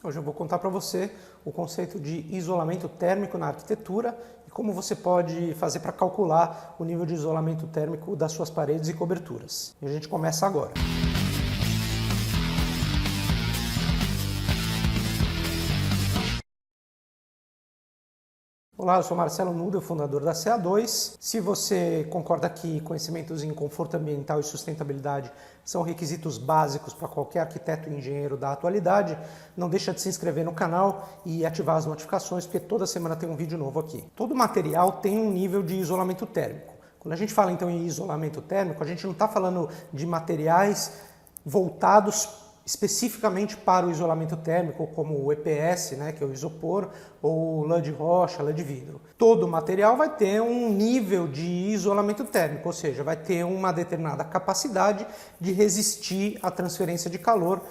Hoje eu vou contar para você o conceito de isolamento térmico na arquitetura e como você pode fazer para calcular o nível de isolamento térmico das suas paredes e coberturas. E a gente começa agora. Olá, eu sou Marcelo Nuda, fundador da CA2. Se você concorda que conhecimentos em conforto ambiental e sustentabilidade são requisitos básicos para qualquer arquiteto e engenheiro da atualidade, não deixa de se inscrever no canal e ativar as notificações, porque toda semana tem um vídeo novo aqui. Todo material tem um nível de isolamento térmico. Quando a gente fala então em isolamento térmico, a gente não está falando de materiais voltados especificamente para o isolamento térmico, como o EPS, que é o isopor, ou lã de rocha, lã de vidro. Todo material vai ter um nível de isolamento térmico, ou seja, vai ter uma determinada capacidade de resistir à transferência de calor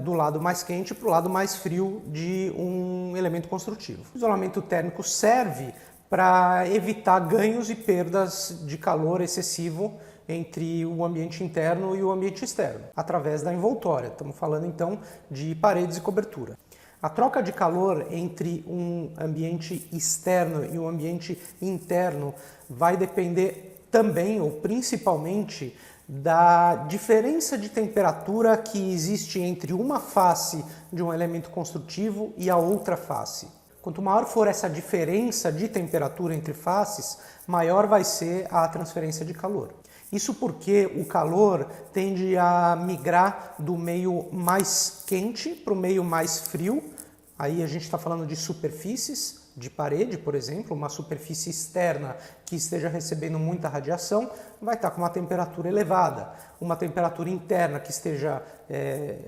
do lado mais quente para o lado mais frio de um elemento construtivo. O isolamento térmico serve para evitar ganhos e perdas de calor excessivo entre o ambiente interno e o ambiente externo, através da envoltória. Estamos falando então de paredes e cobertura. A troca de calor entre um ambiente externo e um ambiente interno vai depender também, ou principalmente, da diferença de temperatura que existe entre uma face de um elemento construtivo e a outra face. Quanto maior for essa diferença de temperatura entre faces, maior vai ser a transferência de calor. Isso porque o calor tende a migrar do meio mais quente para o meio mais frio. Aí a gente está falando de superfícies, de parede, por exemplo, uma superfície externa que esteja recebendo muita radiação vai estar com uma temperatura elevada. Uma temperatura interna que esteja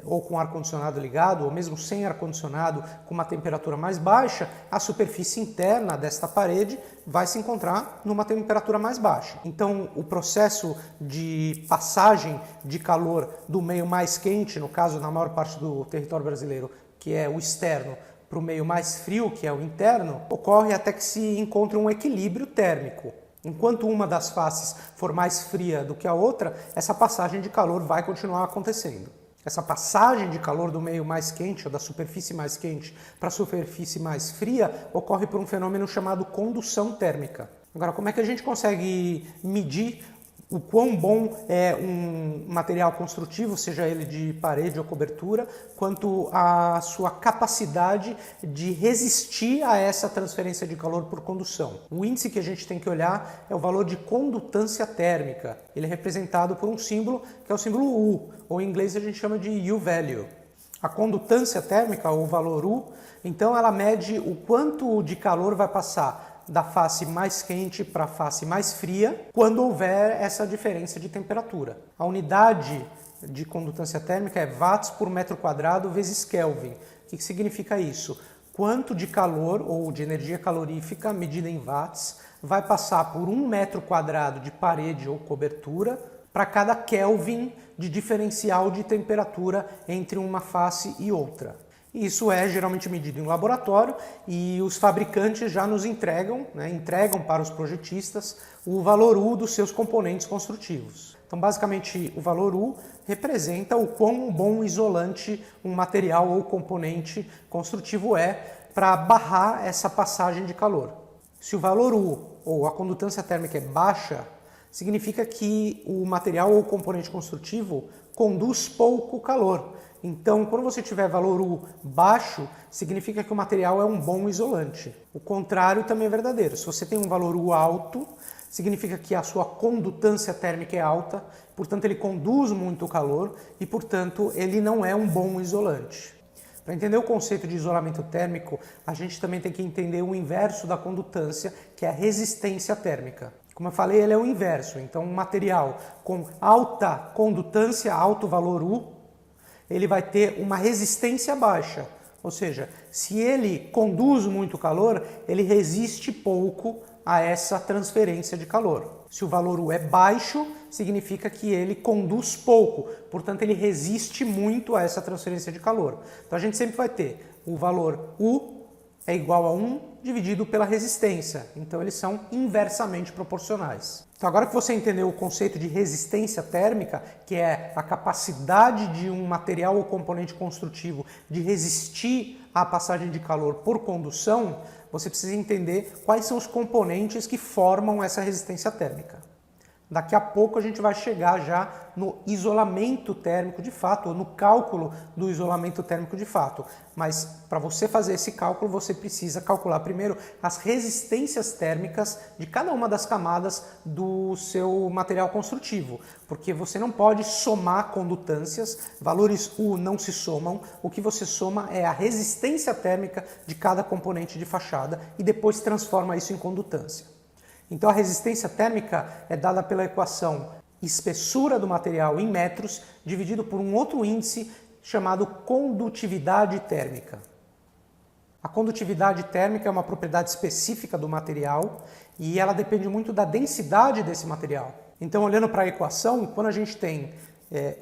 ou com ar-condicionado ligado, ou mesmo sem ar-condicionado, com uma temperatura mais baixa, a superfície interna desta parede vai se encontrar numa temperatura mais baixa. Então, o processo de passagem de calor do meio mais quente, no caso, na maior parte do território brasileiro, que é o externo, para o meio mais frio, que é o interno, ocorre até que se encontre um equilíbrio térmico. Enquanto uma das faces for mais fria do que a outra, essa passagem de calor vai continuar acontecendo. Essa passagem de calor do meio mais quente, ou da superfície mais quente, para a superfície mais fria, ocorre por um fenômeno chamado condução térmica. Agora, como é que a gente consegue medir o quão bom é um material construtivo, seja ele de parede ou cobertura, quanto a sua capacidade de resistir a essa transferência de calor por condução? O índice que a gente tem que olhar é o valor de condutância térmica. Ele é representado por um símbolo que é o símbolo U, ou em inglês a gente chama de U-value. A condutância térmica, ou valor U, então ela mede o quanto de calor vai passar da face mais quente para a face mais fria, quando houver essa diferença de temperatura. A unidade de condutância térmica é watts por metro quadrado vezes Kelvin. O que significa isso? Quanto de calor ou de energia calorífica, medida em watts, vai passar por 1 metro quadrado de parede ou cobertura para cada Kelvin de diferencial de temperatura entre uma face e outra. Isso é geralmente medido em laboratório e os fabricantes já nos entregam para os projetistas o valor U dos seus componentes construtivos. Então, basicamente, o valor U representa o quão bom isolante um material ou componente construtivo é para barrar essa passagem de calor. Se o valor U, ou a condutância térmica, é baixa, significa que o material ou componente construtivo conduz pouco calor. Então, quando você tiver valor U baixo, significa que o material é um bom isolante. O contrário também é verdadeiro. Se você tem um valor U alto, significa que a sua condutância térmica é alta, portanto ele conduz muito calor e, portanto, ele não é um bom isolante. Para entender o conceito de isolamento térmico, a gente também tem que entender o inverso da condutância, que é a resistência térmica. Como eu falei, ele é o inverso. Então, um material com alta condutância, alto valor U, ele vai ter uma resistência baixa. Ou seja, se ele conduz muito calor, ele resiste pouco a essa transferência de calor. Se o valor U é baixo, significa que ele conduz pouco, portanto ele resiste muito a essa transferência de calor. Então a gente sempre vai ter o valor U é igual a 1 dividido pela resistência, então eles são inversamente proporcionais. Então agora que você entendeu o conceito de resistência térmica, que é a capacidade de um material ou componente construtivo de resistir à passagem de calor por condução, você precisa entender quais são os componentes que formam essa resistência térmica. Daqui a pouco a gente vai chegar já no isolamento térmico de fato, ou no cálculo do isolamento térmico de fato. Mas para você fazer esse cálculo, você precisa calcular primeiro as resistências térmicas de cada uma das camadas do seu material construtivo. Porque você não pode somar condutâncias, valores U não se somam, o que você soma é a resistência térmica de cada componente de fachada e depois transforma isso em condutância. Então a resistência térmica é dada pela equação espessura do material em metros dividido por um outro índice chamado condutividade térmica. A condutividade térmica é uma propriedade específica do material e ela depende muito da densidade desse material. Então, olhando para a equação, quando a gente tem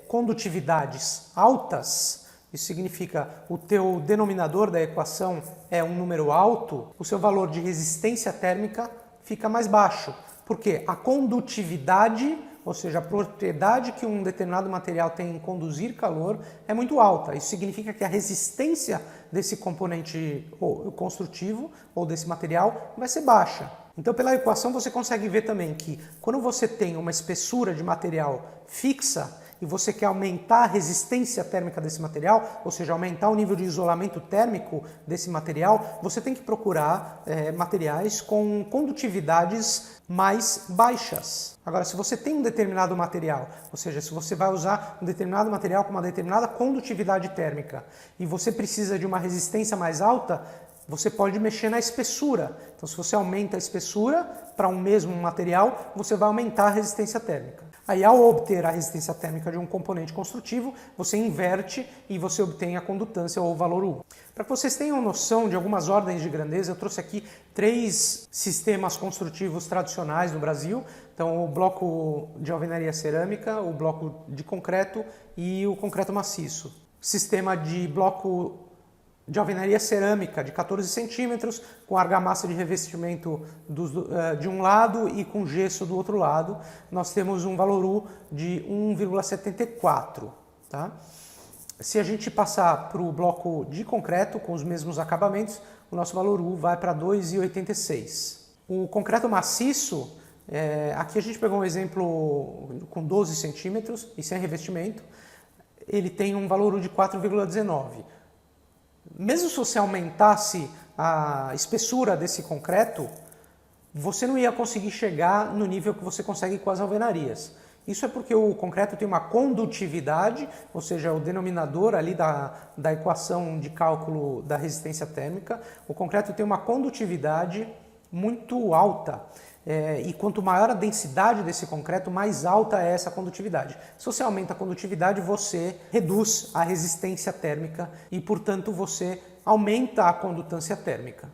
condutividades altas, isso significa o teu denominador da equação é um número alto, o seu valor de resistência térmica fica mais baixo, porque a condutividade, ou seja, a propriedade que um determinado material tem em conduzir calor, é muito alta. Isso significa que a resistência desse componente construtivo ou desse material vai ser baixa. Então, pela equação, você consegue ver também que quando você tem uma espessura de material fixa, e você quer aumentar a resistência térmica desse material, ou seja, aumentar o nível de isolamento térmico desse material, você tem que procurar materiais com condutividades mais baixas. Agora, se você tem um determinado material, ou seja, se você vai usar um determinado material com uma determinada condutividade térmica e você precisa de uma resistência mais alta, você pode mexer na espessura. Então, se você aumenta a espessura para um mesmo material, você vai aumentar a resistência térmica. Aí, ao obter a resistência térmica de um componente construtivo, você inverte e você obtém a condutância ou o valor U. Para que vocês tenham noção de algumas ordens de grandeza, eu trouxe aqui 3 sistemas construtivos tradicionais no Brasil. Então, o bloco de alvenaria cerâmica, o bloco de concreto e o concreto maciço. Sistema de bloco de alvenaria cerâmica de 14 centímetros, com argamassa de revestimento de um lado e com gesso do outro lado. Nós temos um valor U de 1,74. Tá? Se a gente passar para o bloco de concreto, com os mesmos acabamentos, o nosso valor U vai para 2,86. O concreto maciço, aqui a gente pegou um exemplo com 12 centímetros e sem revestimento, ele tem um valor U de 4,19. Mesmo se você aumentasse a espessura desse concreto, você não ia conseguir chegar no nível que você consegue com as alvenarias. Isso é porque o concreto tem uma condutividade, ou seja, o denominador ali da equação de cálculo da resistência térmica. O concreto tem uma condutividade muito alta. E quanto maior a densidade desse concreto, mais alta é essa condutividade. Se você aumenta a condutividade, você reduz a resistência térmica e, portanto, você aumenta a condutância térmica.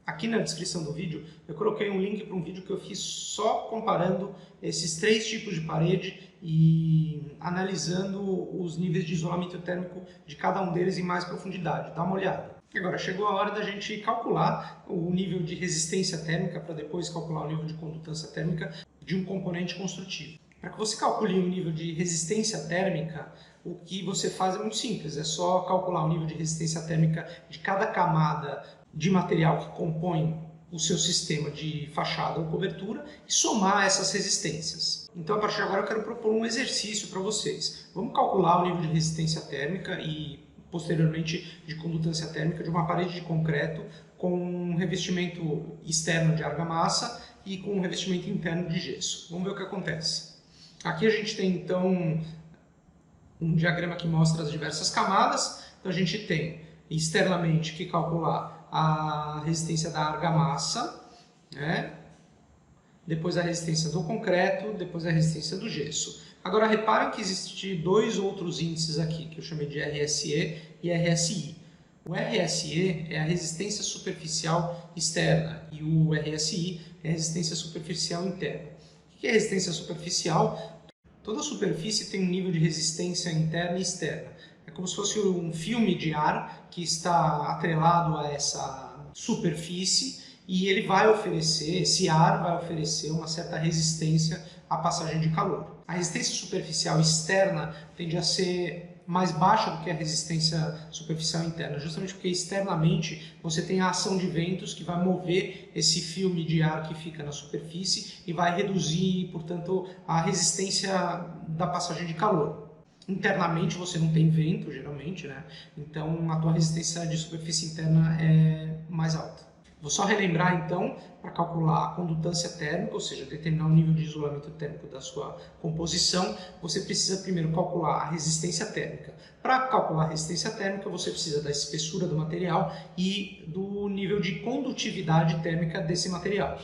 Aqui na descrição do vídeo eu coloquei um link para um vídeo que eu fiz só comparando esses 3 tipos de parede e analisando os níveis de isolamento térmico de cada um deles em mais profundidade. Dá uma olhada. Agora, chegou a hora da gente calcular o nível de resistência térmica para depois calcular o nível de condutância térmica de um componente construtivo. Para que você calcule o nível de resistência térmica, o que você faz é muito simples, é só calcular o nível de resistência térmica de cada camada de material que compõe o seu sistema de fachada ou cobertura e somar essas resistências. Então, a partir de agora, eu quero propor um exercício para vocês. Vamos calcular o nível de resistência térmica e posteriormente de condutância térmica de uma parede de concreto com um revestimento externo de argamassa e com um revestimento interno de gesso. Vamos ver o que acontece. Aqui a gente tem então um diagrama que mostra as diversas camadas. Então a gente tem externamente que calcular a resistência da argamassa, né? Depois a resistência do concreto, depois a resistência do gesso. Agora reparem que existem 2 outros índices aqui, que eu chamei de RSE e RSI. O RSE é a resistência superficial externa e o RSI é a resistência superficial interna. O que é resistência superficial? Toda superfície tem um nível de resistência interna e externa. É como se fosse um filme de ar que está atrelado a essa superfície e ele vai oferecer, esse ar vai oferecer uma certa resistência à passagem de calor. A resistência superficial externa tende a ser mais baixa do que a resistência superficial interna, justamente porque externamente você tem a ação de ventos que vai mover esse filme de ar que fica na superfície e vai reduzir, portanto, a resistência da passagem de calor. Internamente você não tem vento, geralmente, né? Então a tua resistência de superfície interna é mais alta. Vou só relembrar então, para calcular a condutância térmica, ou seja, determinar o nível de isolamento térmico da sua composição, você precisa primeiro calcular a resistência térmica. Para calcular a resistência térmica, você precisa da espessura do material e do nível de condutividade térmica desse material.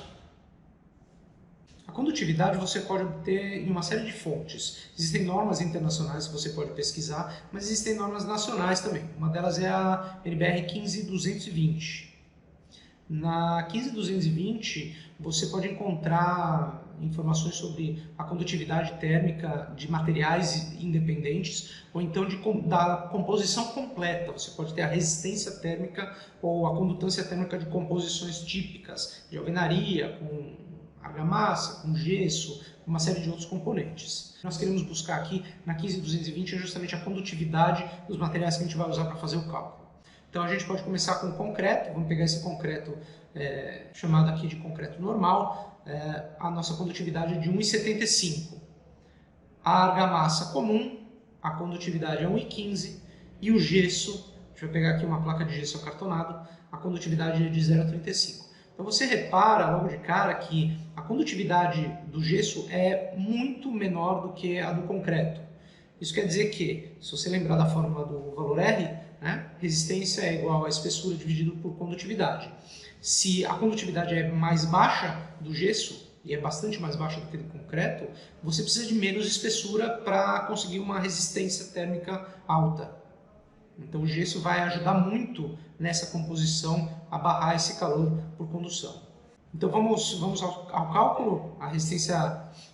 A condutividade você pode obter em uma série de fontes. Existem normas internacionais que você pode pesquisar, mas existem normas nacionais também. Uma delas é a NBR 15220. Na 15220 você pode encontrar informações sobre a condutividade térmica de materiais independentes ou então da composição completa. Você pode ter a resistência térmica ou a condutância térmica de composições típicas, de alvenaria, com argamassa, com gesso, uma série de outros componentes. Nós queremos buscar aqui na 15220 justamente a condutividade dos materiais que a gente vai usar para fazer o cálculo. Então a gente pode começar com concreto, vamos pegar esse concreto chamado aqui de concreto normal, a nossa condutividade é de 1,75. A argamassa comum, a condutividade é 1,15 e o gesso, deixa eu pegar aqui uma placa de gesso acartonado, a condutividade é de 0,35. Então você repara logo de cara que a condutividade do gesso é muito menor do que a do concreto. Isso quer dizer que, se você lembrar da fórmula do valor R, né, resistência é igual a espessura dividido por condutividade. Se a condutividade é mais baixa do gesso, e é bastante mais baixa do que do concreto, você precisa de menos espessura para conseguir uma resistência térmica alta. Então o gesso vai ajudar muito nessa composição a barrar esse calor por condução. Então vamos ao cálculo. A resistência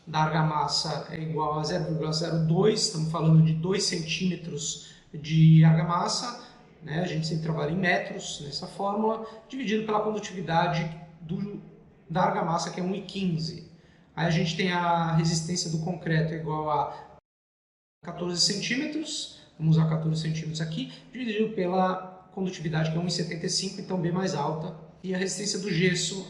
da argamassa é igual a 0,02, estamos falando de 2 centímetros de argamassa, né? A gente sempre trabalha em metros nessa fórmula, dividido pela condutividade da argamassa, que é 1,15. Aí a gente tem a resistência do concreto igual a 14 centímetros, vamos usar 14 centímetros aqui, dividido pela condutividade, que é 1,75, então bem mais alta. E a resistência do gesso,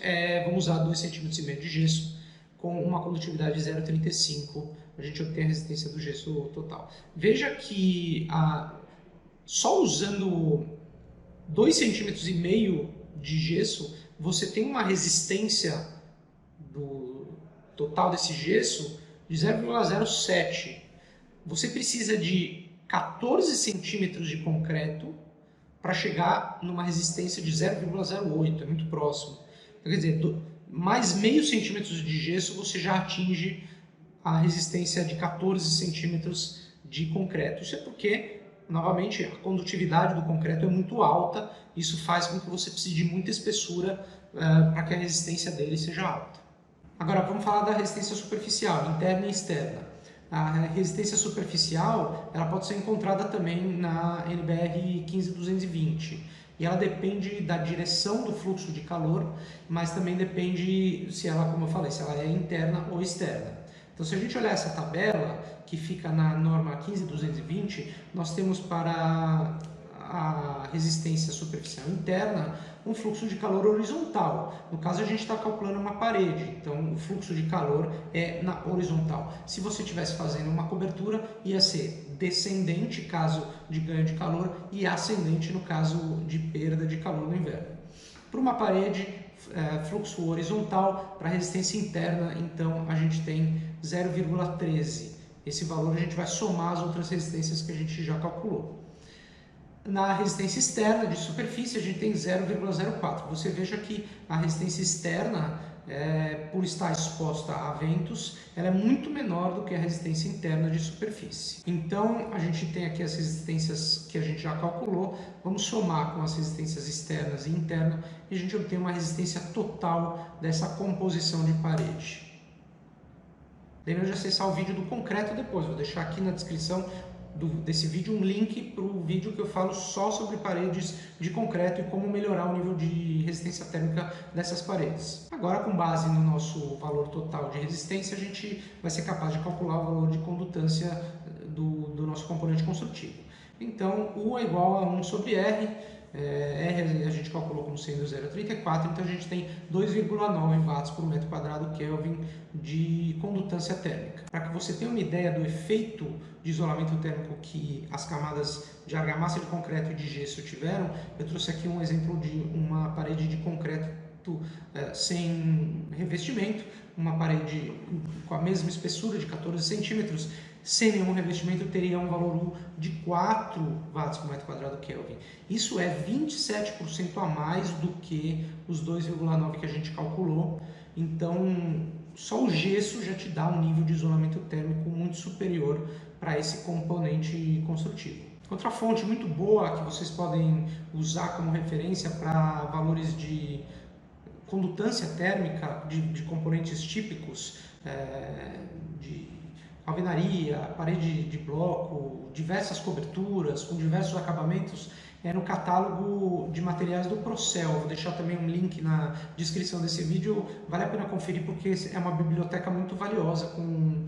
vamos usar 2,5 cm de gesso, com uma condutividade de 0,35, a gente obtém a resistência do gesso total. Veja que só usando 2,5 cm de gesso, você tem uma resistência do total desse gesso de 0,07. Você precisa de 14 centímetros de concreto para chegar numa resistência de 0,08, é muito próximo. Então, quer dizer, mais meio centímetro de gesso você já atinge a resistência de 14 centímetros de concreto. Isso é porque, novamente, a condutividade do concreto é muito alta, isso faz com que você precise de muita espessura para que a resistência dele seja alta. Agora vamos falar da resistência superficial, interna e externa. A resistência superficial ela pode ser encontrada também na NBR 15220 e ela depende da direção do fluxo de calor, mas também depende se ela, como eu falei, se ela é interna ou externa. Então, se a gente olhar essa tabela que fica na norma 15220, nós temos para a resistência superficial interna um fluxo de calor horizontal. No caso, a gente está calculando uma parede, então o fluxo de calor é na horizontal. Se você estivesse fazendo uma cobertura, ia ser descendente, caso de ganho de calor, e ascendente, no caso de perda de calor no inverno. Para uma parede, fluxo horizontal, para resistência interna, então a gente tem 0,13. Esse valor a gente vai somar as outras resistências que a gente já calculou. Na resistência externa de superfície a gente tem 0,04. Você veja que a resistência externa, por estar exposta a ventos, ela é muito menor do que a resistência interna de superfície. Então a gente tem aqui as resistências que a gente já calculou, vamos somar com as resistências externas e internas e a gente obtém uma resistência total dessa composição de parede. Lembra de acessar o vídeo do concreto depois, vou deixar aqui na descrição desse vídeo um link para o vídeo que eu falo só sobre paredes de concreto e como melhorar o nível de resistência térmica dessas paredes. Agora, com base no nosso valor total de resistência, a gente vai ser capaz de calcular o valor de condutância do nosso componente construtivo. Então, U é igual a 1 sobre R. R a gente calculou como sendo 0,34, então a gente tem 2,9 watts por metro quadrado Kelvin de condutância térmica. Para que você tenha uma ideia do efeito de isolamento térmico que as camadas de argamassa de concreto e de gesso tiveram, eu trouxe aqui um exemplo de uma parede de concreto sem revestimento, uma parede com a mesma espessura de 14 centímetros, sem nenhum revestimento, teria um valor U de 4 watts por metro quadrado Kelvin. Isso é 27% a mais do que os 2,9 que a gente calculou. Então, só o gesso já te dá um nível de isolamento térmico muito superior para esse componente construtivo. Outra fonte muito boa que vocês podem usar como referência para valores de condutância térmica de componentes típicos, de alvenaria, parede de bloco, diversas coberturas com diversos acabamentos, no catálogo de materiais do Procel. Vou deixar também um link na descrição desse vídeo, vale a pena conferir porque é uma biblioteca muito valiosa com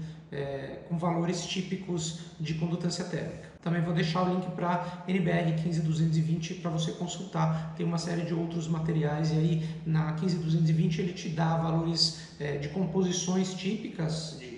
valores típicos de condutância térmica. Também vou deixar o link para NBR 15220 para você consultar, tem uma série de outros materiais e aí na 15220 ele te dá valores de composições típicas, de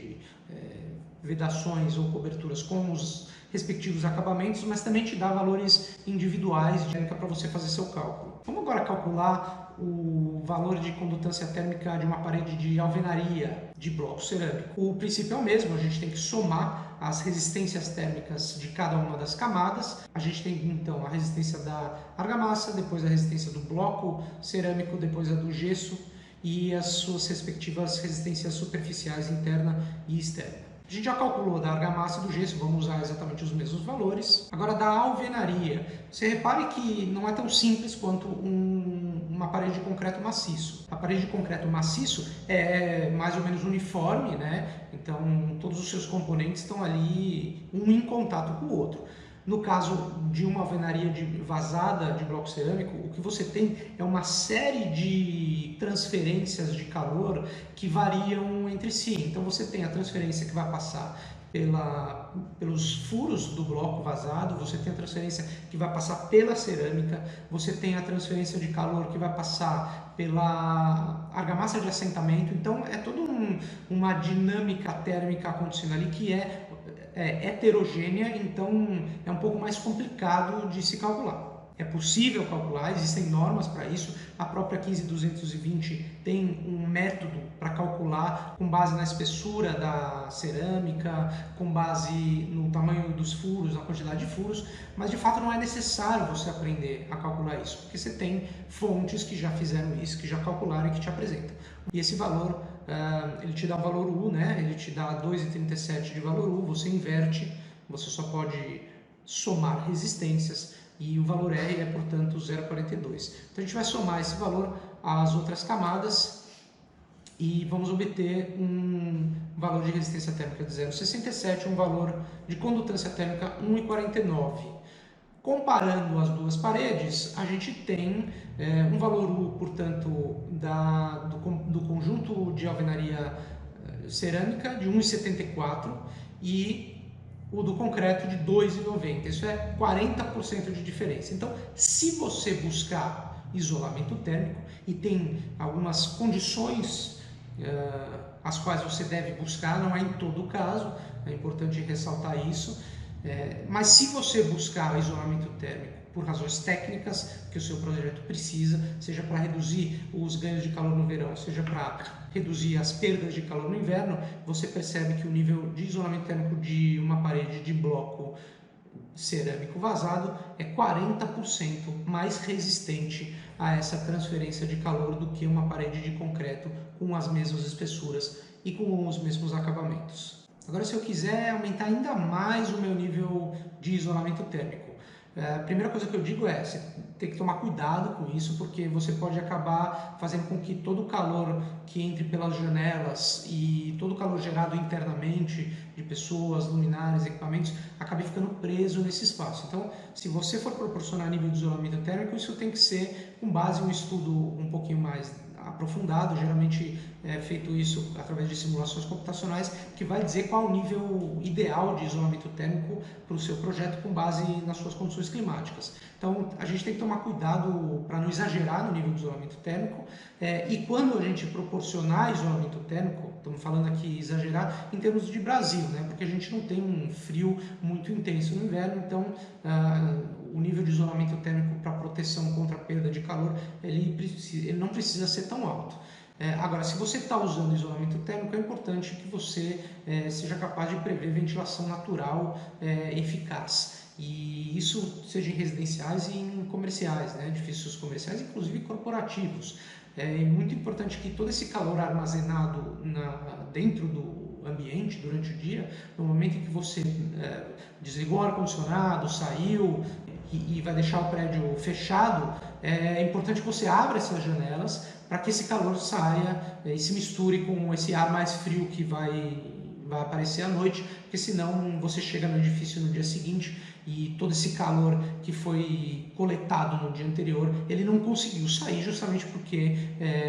vedações ou coberturas com os respectivos acabamentos, mas também te dá valores individuais de térmica para você fazer seu cálculo. Vamos agora calcular o valor de condutância térmica de uma parede de alvenaria de bloco cerâmico. O princípio é o mesmo, a gente tem que somar as resistências térmicas de cada uma das camadas. A gente tem então a resistência da argamassa, depois a resistência do bloco cerâmico, depois a do gesso e as suas respectivas resistências superficiais interna e externa. A gente já calculou da argamassa e do gesso, vamos usar exatamente os mesmos valores. Agora da alvenaria, você repare que não é tão simples quanto uma parede de concreto maciço. A parede de concreto maciço é mais ou menos uniforme, né? Então todos os seus componentes estão ali, um em contato com o outro. No caso de uma alvenaria vazada de bloco cerâmico, o que você tem é uma série de transferências de calor que variam entre si. Então você tem a transferência que vai passar pelos furos do bloco vazado, você tem a transferência que vai passar pela cerâmica, você tem a transferência de calor que vai passar pela argamassa de assentamento. Então é toda uma dinâmica térmica acontecendo ali que é heterogênea, então é um pouco mais complicado de se calcular. É possível calcular, existem normas para isso, a própria 15220 tem um método para calcular com base na espessura da cerâmica, com base no tamanho dos furos, na quantidade de furos, mas de fato não é necessário você aprender a calcular isso, porque você tem fontes que já fizeram isso, que já calcularam e que te apresentam. E esse valor, ele te dá o valor U, né? Ele te dá 2,37 de valor U, você inverte, você só pode somar resistências e o valor R é, portanto, 0,42. Então a gente vai somar esse valor às outras camadas e vamos obter um valor de resistência térmica de 0,67, um valor de condutância térmica 1,49. Comparando as duas paredes, a gente tem um valor U, portanto, do conjunto de alvenaria cerâmica de 1,74 e o do concreto de 2,90. Isso é 40% de diferença. Então, se você buscar isolamento térmico, e tem algumas condições as quais você deve buscar, não é em todo o caso, é importante ressaltar isso, mas se você buscar isolamento térmico por razões técnicas que o seu projeto precisa, seja para reduzir os ganhos de calor no verão, seja para reduzir as perdas de calor no inverno, você percebe que o nível de isolamento térmico de uma parede de bloco cerâmico vazado é 40% mais resistente a essa transferência de calor do que uma parede de concreto com as mesmas espessuras e com os mesmos acabamentos. Agora, se eu quiser aumentar ainda mais o meu nível de isolamento térmico, A primeira coisa que eu digo é, você tem que tomar cuidado com isso, porque você pode acabar fazendo com que todo o calor que entre pelas janelas e todo o calor gerado internamente de pessoas, luminárias, equipamentos, acabe ficando preso nesse espaço. Então, se você for proporcionar nível de isolamento térmico, isso tem que ser com base em um estudo um pouquinho mais aprofundado, geralmente é feito isso através de simulações computacionais, que vai dizer qual o nível ideal de isolamento térmico para o seu projeto com base nas suas condições climáticas. Então, a gente tem que tomar cuidado para não exagerar no nível de isolamento térmico, e quando a gente proporcionar isolamento térmico, estamos falando aqui exagerar em termos de Brasil, né? Porque a gente não tem um frio muito intenso no inverno, então o nível de isolamento térmico para proteção contra a perda de calor, ele não precisa ser tão alto. Agora, se você está usando isolamento térmico, é importante que você seja capaz de prever ventilação natural eficaz. E isso seja em residenciais e em comerciais, né? Edifícios comerciais, inclusive corporativos. É muito importante que todo esse calor armazenado dentro do ambiente durante o dia, no momento em que você desligou o ar-condicionado, saiu e vai deixar o prédio fechado, é importante que você abra essas janelas para que esse calor saia e se misture com esse ar mais frio que vai aparecer à noite, porque senão você chega no edifício no dia seguinte e todo esse calor que foi coletado no dia anterior, ele não conseguiu sair justamente porque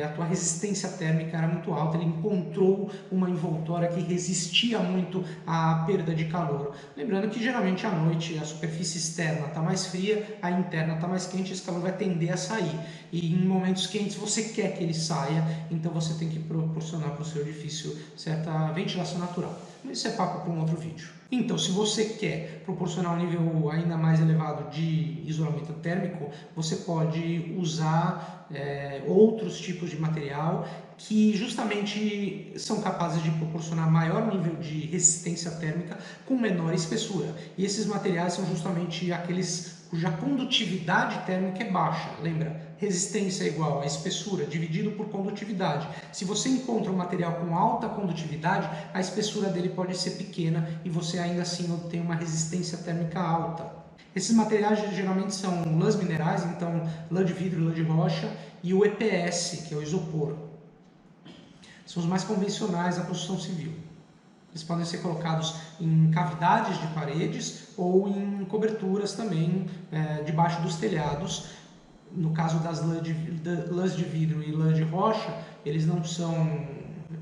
a tua resistência térmica era muito alta, ele encontrou uma envoltória que resistia muito à perda de calor. Lembrando que geralmente à noite a superfície externa está mais fria, a interna está mais quente, esse calor vai tender a sair. E em momentos quentes você quer que ele saia, então você tem que proporcionar para o seu edifício certa ventilação natural. Mas isso é papo para um outro vídeo. Então, se você quer proporcionar um nível ainda mais elevado de isolamento térmico, você pode usar outros tipos de material que justamente são capazes de proporcionar maior nível de resistência térmica com menor espessura. E esses materiais são justamente aqueles cuja condutividade térmica é baixa. Lembra? Resistência é igual a espessura dividido por condutividade. Se você encontra um material com alta condutividade, a espessura dele pode ser pequena e você ainda assim obtém uma resistência térmica alta. Esses materiais geralmente são lãs minerais, então lã de vidro, lã de rocha, e o EPS, que é o isopor. São os mais convencionais da construção civil. Eles podem ser colocados em cavidades de paredes ou em coberturas também debaixo dos telhados. No caso das lãs de vidro e lã de rocha, eles não são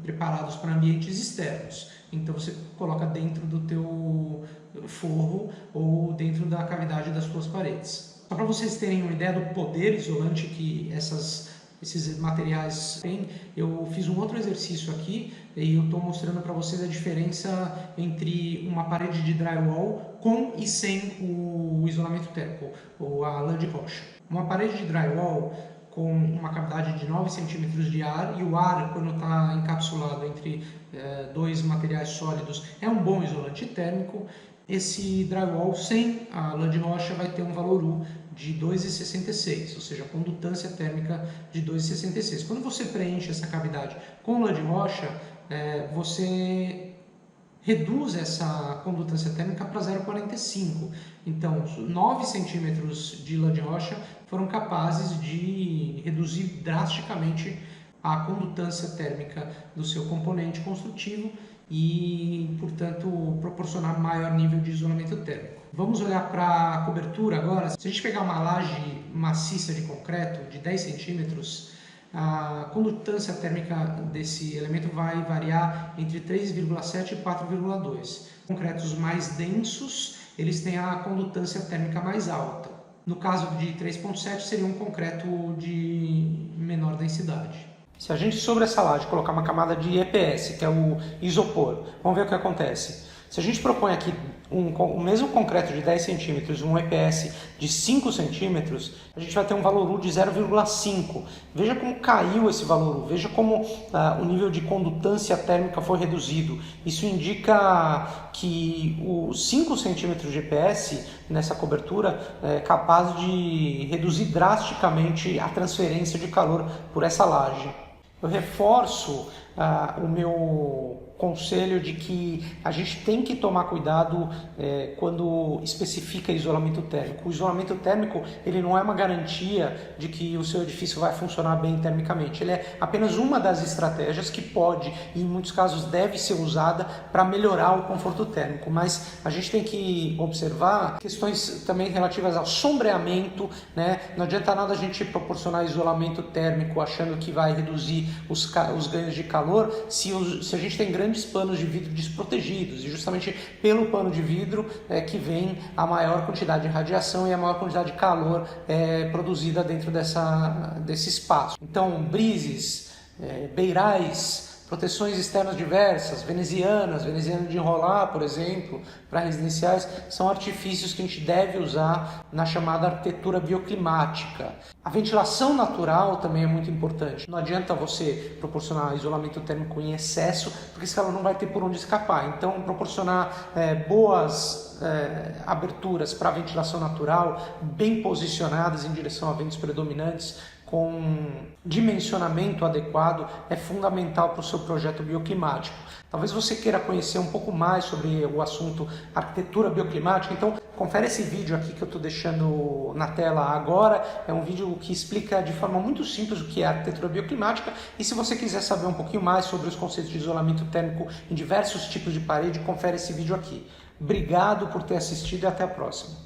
preparados para ambientes externos. Então você coloca dentro do teu forro ou dentro da cavidade das suas paredes. Só para vocês terem uma ideia do poder isolante que esses materiais têm, eu fiz um outro exercício aqui e eu estou mostrando para vocês a diferença entre uma parede de drywall com e sem o isolamento térmico, ou a lã de rocha. Uma parede de drywall com uma cavidade de 9 centímetros de ar, e o ar, quando está encapsulado entre dois materiais sólidos, é um bom isolante térmico. Esse drywall sem a lã de rocha vai ter um valor U de 2,66, ou seja, condutância térmica de 2,66. Quando você preenche essa cavidade com lã de rocha, você reduz essa condutância térmica para 0,45. Então, 9 centímetros de lã de rocha foram capazes de reduzir drasticamente a condutância térmica do seu componente construtivo e, portanto, proporcionar maior nível de isolamento térmico. Vamos olhar para a cobertura agora. Se a gente pegar uma laje maciça de concreto de 10 centímetros, a condutância térmica desse elemento vai variar entre 3,7 e 4,2. Concretos mais densos, eles têm a condutância térmica mais alta. No caso de 3,7 seria um concreto de menor densidade. Se a gente sobre essa laje colocar uma camada de EPS, que é o isopor, vamos ver o que acontece. Se a gente propõe aqui o mesmo concreto de 10 centímetros, um EPS de 5 centímetros, a gente vai ter um valor U de 0,5. Veja como caiu esse valor U, veja como o nível de condutância térmica foi reduzido. Isso indica que os 5 centímetros de EPS nessa cobertura é capaz de reduzir drasticamente a transferência de calor por essa laje. Eu reforço o meu conselho de que a gente tem que tomar cuidado quando especifica isolamento térmico. O isolamento térmico ele não é uma garantia de que o seu edifício vai funcionar bem termicamente. Ele é apenas uma das estratégias que pode e em muitos casos deve ser usada para melhorar o conforto térmico, mas a gente tem que observar questões também relativas ao sombreamento, né? Não adianta nada a gente proporcionar isolamento térmico achando que vai reduzir os ganhos de calor se a gente tem grandes panos de vidro desprotegidos, e justamente pelo pano de vidro que vem a maior quantidade de radiação e a maior quantidade de calor produzida dentro desse espaço. Então, brises, beirais, proteções externas diversas, veneziana de enrolar, por exemplo, para residenciais, são artifícios que a gente deve usar na chamada arquitetura bioclimática. A ventilação natural também é muito importante. Não adianta você proporcionar isolamento térmico em excesso, porque esse calor não vai ter por onde escapar. Então, proporcionar boas aberturas para a ventilação natural, bem posicionadas em direção a ventos predominantes, com dimensionamento adequado, é fundamental para o seu projeto bioclimático. Talvez você queira conhecer um pouco mais sobre o assunto arquitetura bioclimática, então confere esse vídeo aqui que eu estou deixando na tela agora. É um vídeo que explica de forma muito simples o que é arquitetura bioclimática, e se você quiser saber um pouquinho mais sobre os conceitos de isolamento térmico em diversos tipos de parede, confere esse vídeo aqui. Obrigado por ter assistido e até a próxima.